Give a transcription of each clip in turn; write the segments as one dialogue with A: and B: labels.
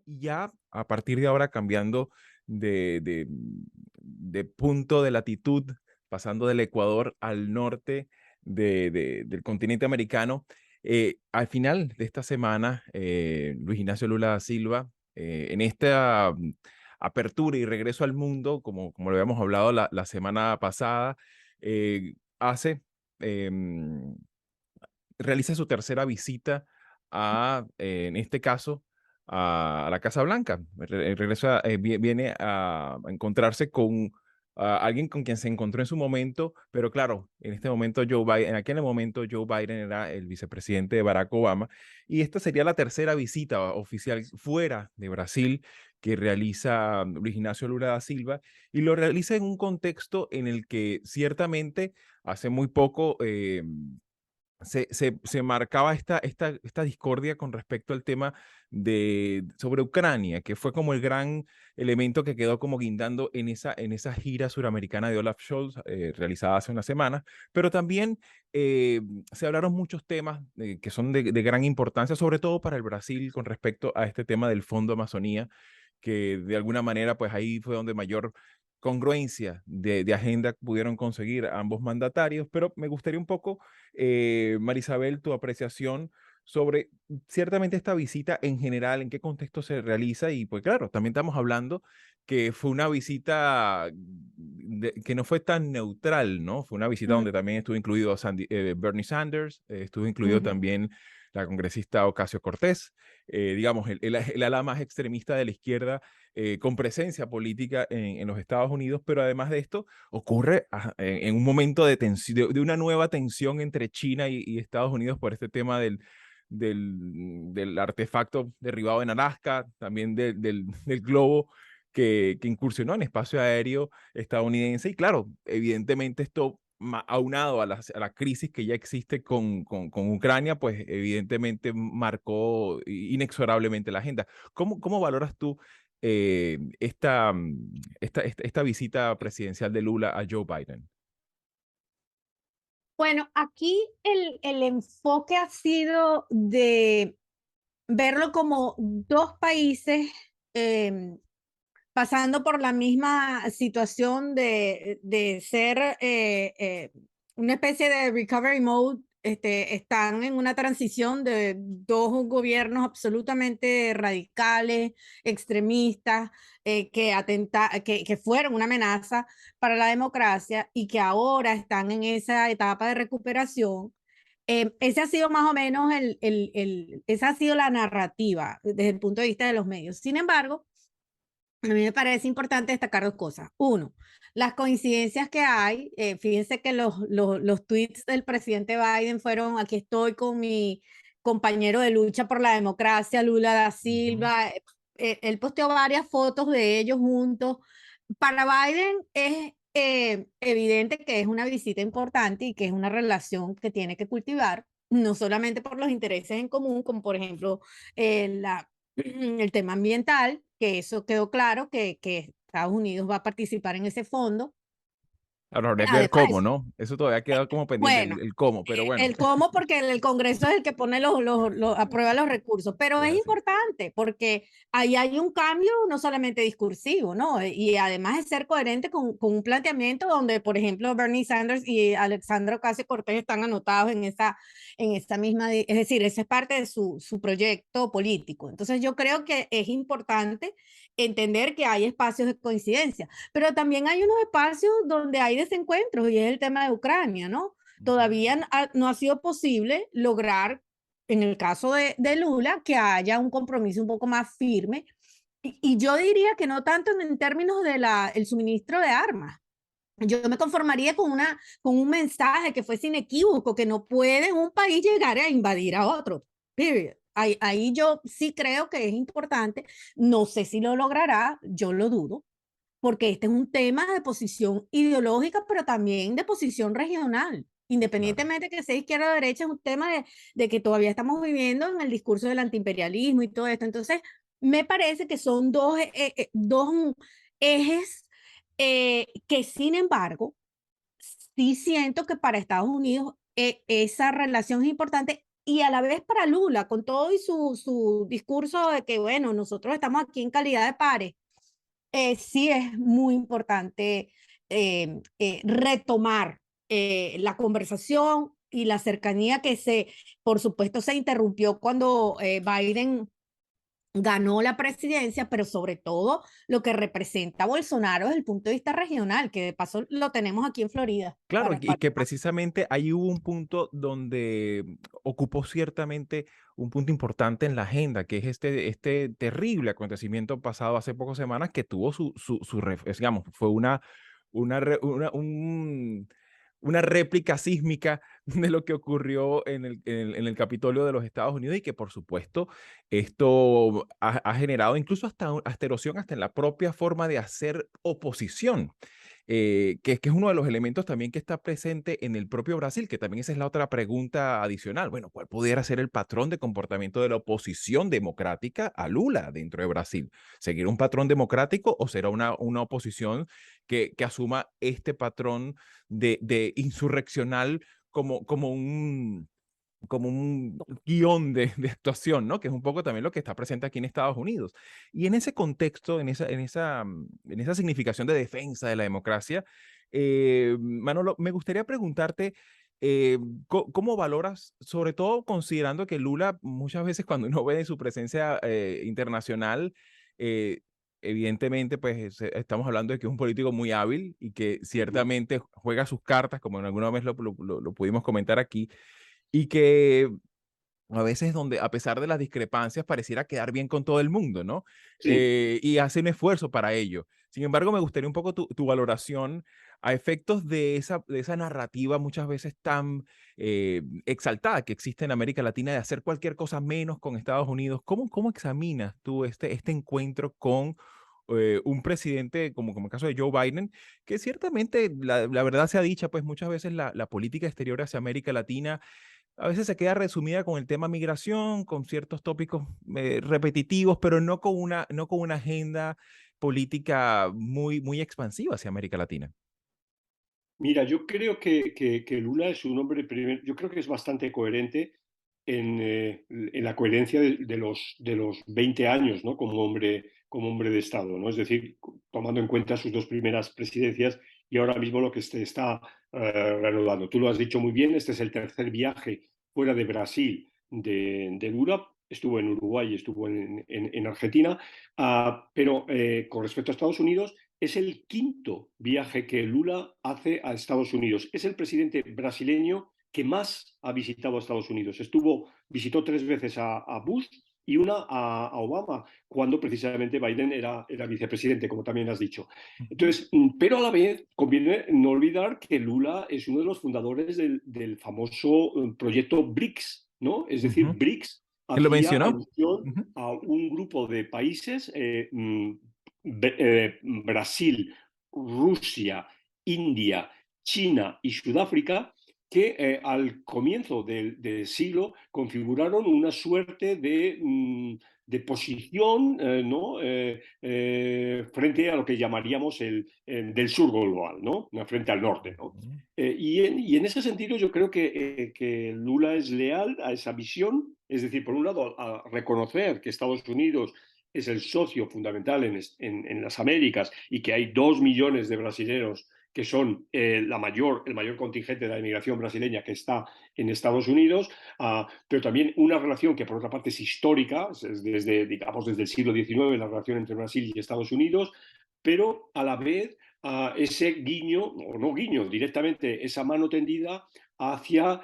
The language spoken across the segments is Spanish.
A: Y ya a partir de ahora cambiando de punto de latitud, pasando del Ecuador al norte del continente americano, al final de esta semana, Luis Ignacio Lula da Silva, en esta apertura y regreso al mundo, como lo habíamos hablado la semana pasada, hace em, realiza su tercera visita en este caso, a la Casa Blanca. Regresa, viene a encontrarse con alguien con quien se encontró en su momento, pero claro, en este momento en aquel momento Joe Biden era el vicepresidente de Barack Obama, y esta sería la tercera visita oficial fuera de Brasil que realiza Luis Ignacio Lula da Silva, y lo realiza en un contexto en el que ciertamente hace muy poco se marcaba esta discordia con respecto al tema sobre Ucrania, que fue como el gran elemento que quedó como guindando en esa gira suramericana de Olaf Scholz, realizada hace unas semanas, pero también eh, se hablaron muchos temas que son de gran importancia, sobre todo para el Brasil, con respecto a este tema del Fondo Amazonía, que de alguna manera, pues ahí fue donde mayor congruencia de agenda pudieron conseguir ambos mandatarios, pero me gustaría un poco, Marisabel, tu apreciación sobre ciertamente esta visita en general, en qué contexto se realiza y pues claro, también estamos hablando que fue una visita que no fue tan neutral, ¿no? Fue una visita
B: Mm,
A: donde también estuvo incluido Bernie Sanders, estuvo incluido
B: ujú.
A: también la congresista Ocasio Cortés, digamos, el ala más extremista de la izquierda, con presencia política en los Estados Unidos, pero además de esto, ocurre en un momento de una nueva tensión entre China y Estados Unidos por este tema del artefacto derribado en Alaska, también del globo que incursionó en espacio aéreo estadounidense. Y claro, evidentemente esto aunado a la crisis que ya existe con Ucrania, pues evidentemente marcó inexorablemente la agenda. ¿Cómo valoras tú esta visita presidencial de Lula a Joe Biden?
B: Bueno, aquí el enfoque ha sido de verlo como 2 países, em, pasando por la misma situación de ser, una especie de recovery mode. Están en una transición de 2 gobiernos absolutamente radicales, extremistas, que fueron una amenaza para la democracia y que ahora están en esa etapa de recuperación. Ese ha sido más o menos esa ha sido la narrativa desde el punto de vista de los medios. Sin embargo, a mí me parece importante destacar 2 cosas. Uno, las coincidencias que hay. Fíjense que los tweets del presidente Biden fueron: aquí estoy con mi compañero de lucha por la democracia, Lula da
A: Ujú.
B: Silva. Él posteó varias fotos de ellos juntos. Para Biden es evidente que es una visita importante y que es una relación que tiene que cultivar, no solamente por los intereses en común, como por ejemplo el tema ambiental, que eso quedó claro que Estados Unidos va a participar en ese fondo.
A: Ahora habría que ver
B: Además,
A: cómo, ¿no? Eso todavía queda como pendiente,
B: bueno,
A: el cómo, pero bueno.
B: el cómo, porque el Congreso es el que pone aprueba los recursos, pero
A: Es
B: es
A: así.
B: importante porque ahí hay un cambio no solamente discursivo, ¿no? Y además es ser coherente con un planteamiento donde, por ejemplo, Bernie Sanders y Alexandra Ocasio-Cortez están anotados en esa misma, es decir, esa es parte de su proyecto político. Entonces yo creo que es importante entender que hay espacios de coincidencia, pero también hay unos espacios donde hay desencuentros y es el tema de Ucrania, ¿no?
A: Ujú.
B: Todavía no ha sido posible lograr, en el caso de Lula, que haya un compromiso un poco más firme. Y yo diría que no tanto en términos del el suministro de armas. Yo me conformaría con un mensaje que fuese inequívoco, que no puede un país llegar a invadir a otro. Period. Ahí yo sí creo que es importante. No sé si lo logrará, yo lo dudo, porque este es un tema de posición ideológica, pero también de posición regional.
A: Claro.
B: Independientemente de que sea izquierda o derecha, es un tema de que todavía estamos viviendo en el discurso del antiimperialismo y todo esto. Entonces, me parece que son dos ejes, que sin embargo, sí siento que para Estados Unidos esa relación es importante y a la vez para Lula, con todo y su discurso de que, bueno, nosotros estamos aquí en calidad de pares, sí es muy importante retomar la conversación y la cercanía que por supuesto, se interrumpió cuando Biden ganó la presidencia, pero sobre todo lo que representa Bolsonaro desde el punto de vista regional, que de paso lo tenemos aquí en Florida.
A: Claro, y
B: Para...
A: que precisamente ahí hubo un punto donde ocupó ciertamente un punto importante en la agenda, que es este terrible acontecimiento pasado hace pocas semanas que tuvo digamos, fue una, re- una réplica sísmica de lo que ocurrió en el Capitolio de los Estados Unidos y que por supuesto esto ha generado incluso hasta erosión hasta en la propia forma de hacer oposición. Que es uno de los elementos también que está presente en el propio Brasil, que también esa es la otra pregunta adicional. Bueno, ¿cuál pudiera ser el patrón de comportamiento de la oposición democrática a Lula dentro de Brasil? ¿Seguir un patrón democrático o será una oposición que asuma este patrón de insurreccional como un guión de actuación, ¿no? Que es un poco también lo que está presente aquí en Estados Unidos. Y en ese contexto, en esa significación de defensa de la democracia, Manolo, me gustaría preguntarte, eh, ¿cómo valoras, sobre todo considerando que Lula muchas veces cuando uno ve su presencia internacional, eh, evidentemente, pues estamos hablando de que es un político muy hábil y que ciertamente juega sus cartas, como en alguna vez lo pudimos comentar aquí, y que a veces donde, a pesar de las discrepancias, pareciera quedar bien con todo el mundo, ¿no?
C: Sí,
A: Y hace un esfuerzo para ello. Sin embargo, me gustaría un poco tu valoración a efectos de esa narrativa muchas veces tan exaltada que existe en América Latina de hacer cualquier cosa menos con Estados Unidos. ¿Cómo examinas tú este encuentro con un presidente como el caso de Joe Biden, que ciertamente, la verdad sea dicha, pues muchas veces la política exterior hacia América Latina a veces se queda resumida con el tema migración, con ciertos tópicos repetitivos, pero no con una agenda política muy, muy expansiva hacia América Latina?
C: mira, yo creo que Lula es un hombre, yo creo que es bastante coherente en la coherencia de los 20 años, ¿no? Como hombre de Estado, ¿no? Es decir, tomando en cuenta sus dos primeras presidencias y ahora mismo lo que se está reanudando. Tú lo has dicho muy bien, este es el tercer viaje fuera de Brasil de Lula. Estuvo en Uruguay y estuvo en Argentina, pero con respecto a Estados Unidos, es el quinto viaje que Lula hace a Estados Unidos. Es el presidente brasileño que más ha visitado a Estados Unidos. Visitó 3 veces a Bush y una a Obama, cuando precisamente Biden era vicepresidente, como también has dicho.
A: Ujú,
C: Entonces, pero a la vez conviene no olvidar que Lula es uno de los fundadores del famoso proyecto BRICS, ¿no? Es decir,
A: ujú.
C: BRICS
A: ¿Que lo
C: hacía
A: mencionó?
C: alusión
A: Ujú,
C: a un grupo de países, Brasil, Rusia, India, China y Sudáfrica, que al comienzo del siglo configuraron una suerte de posición, ¿no? Frente a lo que llamaríamos del sur global, ¿no? Frente al norte, ¿no?
A: ujú,
C: Y en ese sentido yo creo que Lula es leal a esa visión, es decir, por un lado, a reconocer que Estados Unidos es el socio fundamental en las Américas y que hay 2 millones de brasileños que son el mayor contingente de la inmigración brasileña que está en Estados Unidos, pero también una relación que por otra parte es histórica, digamos desde el siglo XIX, la relación entre Brasil y Estados Unidos, pero a la vez ese guiño, o no guiño, directamente esa mano tendida hacia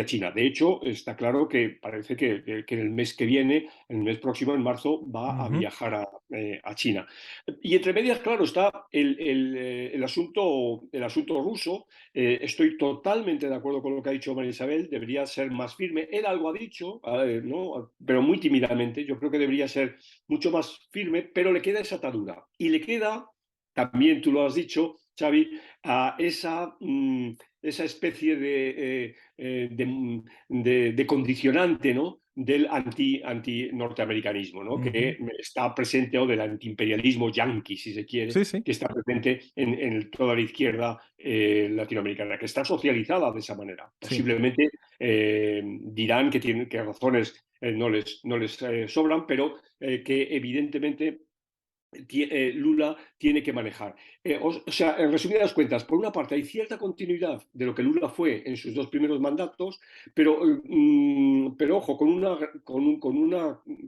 C: China. De hecho, está claro que parece que en el mes que viene, en el mes próximo, en marzo, va a
A: ujú,
C: viajar a China. Y entre medias, claro, está el asunto ruso. Estoy totalmente de acuerdo con lo que ha dicho María Isabel, debería ser más firme. Él algo ha dicho, ¿no? Pero muy tímidamente. Yo creo que debería ser mucho más firme, pero le queda esa atadura. Y le queda, también tú lo has dicho, Xavi, a esa especie de condicionante, ¿no? Del anti-norteamericanismo, ¿no?
A: Ujú.
C: Que está presente, o del antiimperialismo yanqui, si se quiere,
A: Sí, sí,
C: que está presente en toda la izquierda latinoamericana, que está socializada de esa manera.
A: sí.
C: Posiblemente dirán que razones no les sobran, pero que evidentemente Lula tiene que manejar. O sea, en resumidas cuentas, por una parte hay cierta continuidad de lo que Lula fue en sus dos primeros mandatos, pero ojo, con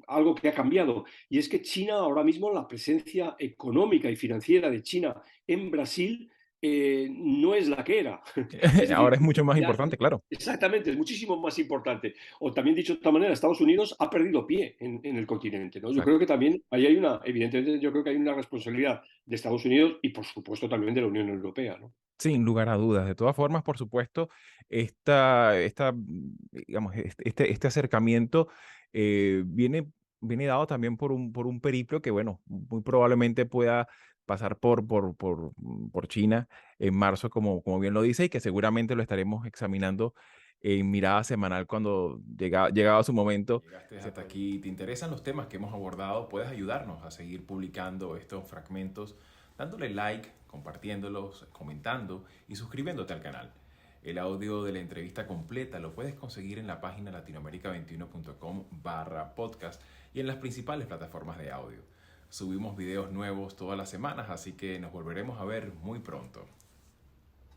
C: algo que ha cambiado, y es que China ahora mismo, la presencia económica y financiera de China en Brasil no es la que era. Es decir,
A: Ahora es mucho más
C: ya,
A: importante, claro.
C: exactamente, es muchísimo más importante. O también dicho de otra manera, Estados Unidos ha perdido pie en el continente, ¿no? Yo creo
A: Exacto.
C: que también ahí hay evidentemente, yo creo que hay una responsabilidad de Estados Unidos y por supuesto también de la Unión Europea, ¿no?
A: Sin lugar a dudas. De todas formas, por supuesto, digamos, este acercamiento viene dado también por un periplo que, bueno, muy probablemente pueda pasar por China en marzo, como bien lo dice, y que seguramente lo estaremos examinando en mirada semanal cuando llegado su momento. Llegaste hasta aquí, ¿te interesan los temas que hemos abordado? Puedes ayudarnos a seguir publicando estos fragmentos dándole like, compartiéndolos, comentando y suscribiéndote al canal. El audio de la entrevista completa lo puedes conseguir en la página latinoamerica21.com/podcast y en las principales plataformas de audio. Subimos videos nuevos todas las semanas, así que nos volveremos a ver muy pronto.